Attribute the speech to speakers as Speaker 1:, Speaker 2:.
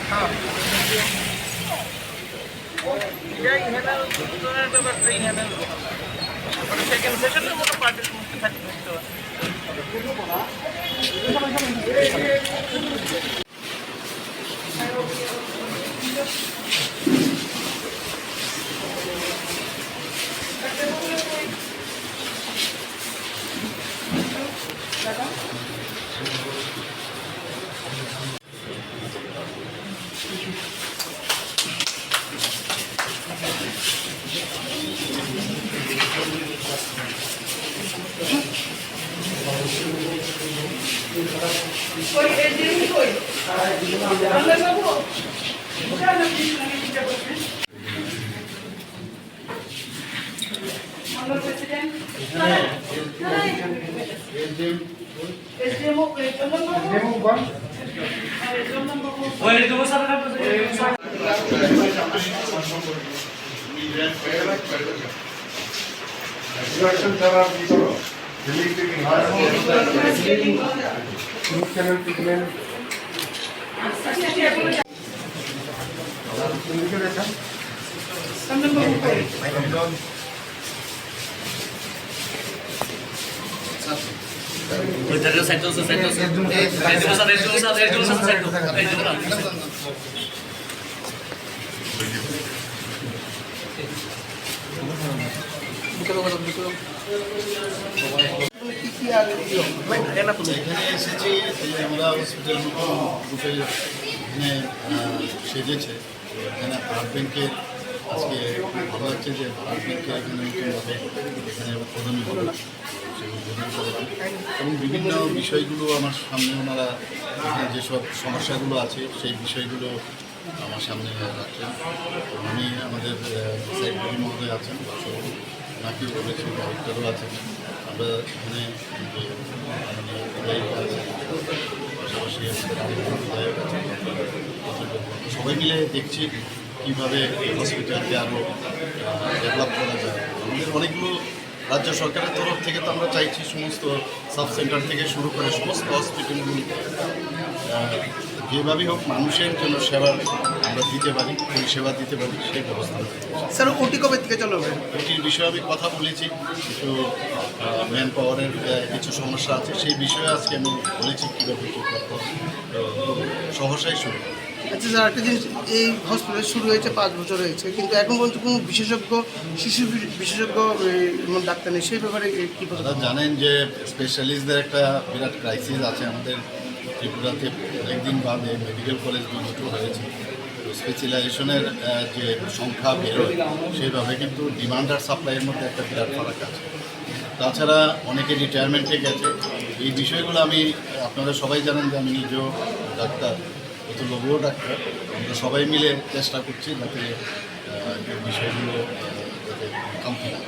Speaker 1: হ্যাঁ এটাই হ্যান্ডেল ব্যাপারটা হ্যান্ডেল মানে সেকেন্ড সেশনের মতো পার্টির মধ্যে থাকতে হবে।
Speaker 2: এখানে এসেছি আমরা হসপিটাল গ্রুপে এখানে সেজেছে। এখানে ব্লাড ব্যাংকের আজকে ভালো হচ্ছে যে ব্লাড ব্যাংকের এখানে নতুনভাবে এখানে প্রদান হলো, সেগুলো প্রদান করলাম এবং বিভিন্ন বিষয়গুলো আমার সামনে ওনারা এখানে যেসব সমস্যাগুলো আছে সেই বিষয়গুলো আমার সামনে রাখছেন। আমি আমাদের সেক্রেটারি মহোদয় আছেন, ওনাকেও বলেছি, ডাইরেক্টরও আছেন। আমরা এখানে যে বিধায়ক আছেন, পাশাপাশি আমাদের বিধায়ক আছেন, সবাই মিলে দেখছি কীভাবে হসপিটালকে আরও ডেভেলপ করা যায়। আমাদের অনেকগুলো রাজ্য সরকারের তরফ থেকে তো আমরা চাইছি সমস্ত সাব সেন্টার থেকে শুরু করে সমস্ত হসপিটালগুলো যেভাবেই হোক মানুষের জন্য সেবা আমরা দিতে পারি, পরিষেবা দিতে পারি, সেই ব্যবস্থা।
Speaker 1: স্যার ওটি কবে থেকে চালু হবে?
Speaker 2: ওটির বিষয়ে আমি কথা বলেছি, কিছু ম্যান পাওয়ারের কিছু সমস্যা আছে, সেই বিষয়ে আজকে আমি বলেছি কীভাবে কী করতে হবে, সহসাই শুরু।
Speaker 1: আচ্ছা স্যার, একটা জিনিস, এই হসপিটাল শুরু হয়েছে 5 বছর হয়েছে, কিন্তু এখন পর্যন্ত কোনো বিশেষজ্ঞ শিশু বিশেষজ্ঞ ডাক্তার নেই, সেই ব্যাপারে কী কথা?
Speaker 2: আপনারা জানেন যে স্পেশালিস্টদের একটা বিরাট ক্রাইসিস আছে আমাদের ত্রিপুরাতে। অনেকদিন বাদে মেডিকেল কলেজ দুটো হয়েছে, তো স্পেশালাইজেশনের যে সংখ্যা বেরোয় সেইভাবে কিন্তু ডিমান্ড আর সাপ্লাইয়ের মধ্যে একটা বিরাট ফারাক আছে। তাছাড়া অনেকে রিটায়ারমেন্টে গেছে। এই বিষয়গুলো আমি, আপনারা সবাই জানেন যে আমি নিজেও ডাক্তার, অতুলবাবুও ডাক্তার, আমরা সবাই মিলে চেষ্টা করছি যাতে এই বিষয়গুলো যাতে কমপ্লিট হয়।